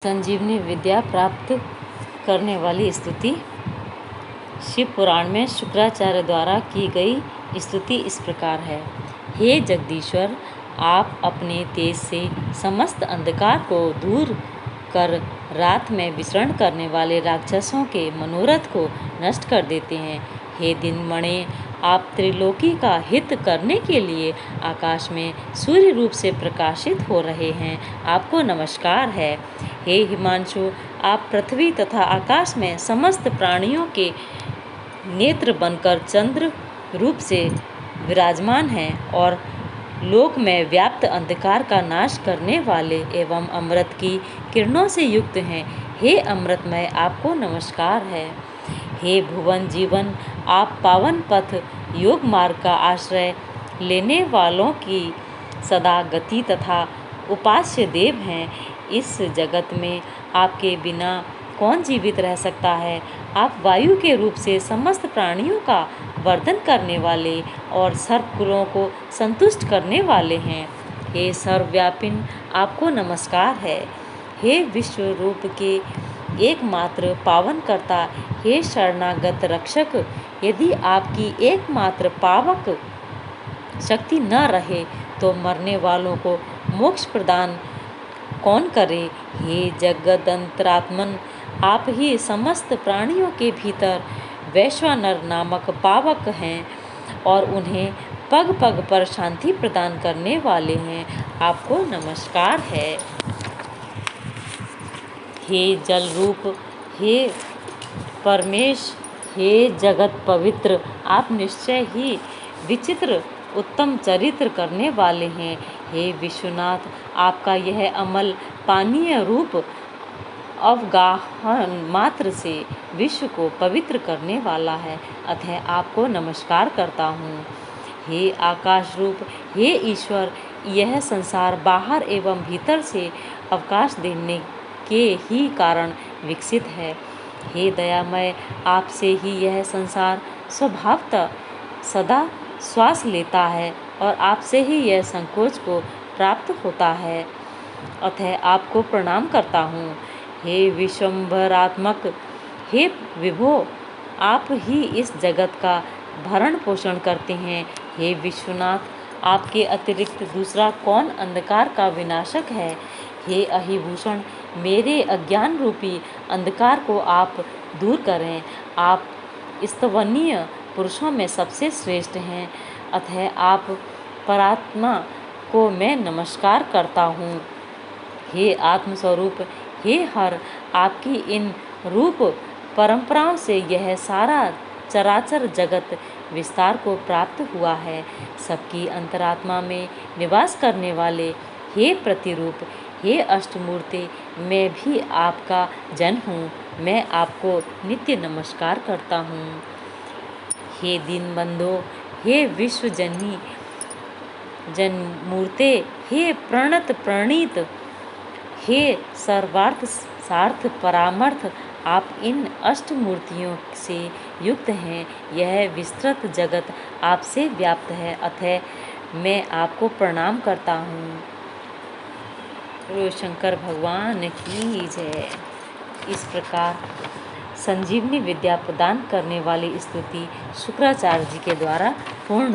संजीवनी विद्या प्राप्त करने वाली स्तुति। शिव पुराण में शुक्राचार्य द्वारा की गई स्तुति इस प्रकार है। हे जगदीश्वर, आप अपने तेज से समस्त अंधकार को दूर कर रात में विचरण करने वाले राक्षसों के मनोरथ को नष्ट कर देते हैं। हे दिनमणे, आप त्रिलोकी का हित करने के लिए आकाश में सूर्य रूप से प्रकाशित हो रहे हैं, आपको नमस्कार है। हे हिमांशु, आप पृथ्वी तथा आकाश में समस्त प्राणियों के नेत्र बनकर चंद्र रूप से विराजमान हैं और लोक में व्याप्त अंधकार का नाश करने वाले एवं अमृत की किरणों से युक्त हैं। हे अमृतमय, आपको नमस्कार है। हे भुवन जीवन, आप पावन पथ योग मार्ग का आश्रय लेने वालों की सदा गति तथा उपास्य देव हैं। इस जगत में आपके बिना कौन जीवित रह सकता है। आप वायु के रूप से समस्त प्राणियों का वर्धन करने वाले और सर्वकुलों को संतुष्ट करने वाले हैं। हे सर्वव्यापिन, आपको नमस्कार है। हे विश्व रूप के एकमात्र पावनकर्ता, हे शरणागत रक्षक, यदि आपकी एकमात्र पावक शक्ति न रहे तो मरने वालों को मोक्ष प्रदान कौन करे। हे जगदंतरात्मन, आप ही समस्त प्राणियों के भीतर वैश्वानर नामक पावक हैं और उन्हें पग पग पर शांति प्रदान करने वाले हैं, आपको नमस्कार है। हे जल रूप, हे परमेश, हे जगत पवित्र, आप निश्चय ही विचित्र उत्तम चरित्र करने वाले हैं। हे विश्वनाथ, आपका यह अमल पानीय रूप अवगाहन मात्र से विश्व को पवित्र करने वाला है, अतः आपको नमस्कार करता हूँ। हे आकाश रूप, हे ईश्वर, यह संसार बाहर एवं भीतर से अवकाश देने के ही कारण विकसित है। हे दयामय, आपसे ही यह संसार स्वभावतः सदा श्वास लेता है और आपसे ही यह संकोच को प्राप्त होता है, अतः आपको प्रणाम करता हूँ। हे विश्वम्भरात्मक, हे विभो, आप ही इस जगत का भरण पोषण करते हैं। हे विश्वनाथ, आपके अतिरिक्त दूसरा कौन अंधकार का विनाशक है। हे अहिभूषण, मेरे अज्ञान रूपी अंधकार को आप दूर करें। आप स्तवनीय पुरुषों में सबसे श्रेष्ठ हैं, अतः आप परात्मा को मैं नमस्कार करता हूँ। हे आत्मस्वरूप, हे हर, आपकी इन रूप परंपराओं से यह सारा चराचर जगत विस्तार को प्राप्त हुआ है। सबकी अंतरात्मा में निवास करने वाले हे प्रतिरूप, हे अष्टमूर्ति, मैं भी आपका जन हूँ, मैं आपको नित्य नमस्कार करता हूँ। हे दीनबंधो, हे विश्वजनी जनमूर्ते, हे प्रणत प्रणीत, हे सर्वार्थ सार्थ परामर्थ, आप इन अष्टमूर्तियों से युक्त हैं। यह विस्तृत जगत आपसे व्याप्त है, अतः मैं आपको प्रणाम करता हूँ। शंकर भगवान की जय। इस प्रकार संजीवनी विद्या प्रदान करने वाली स्तुति शुक्राचार्य जी के द्वारा पूर्ण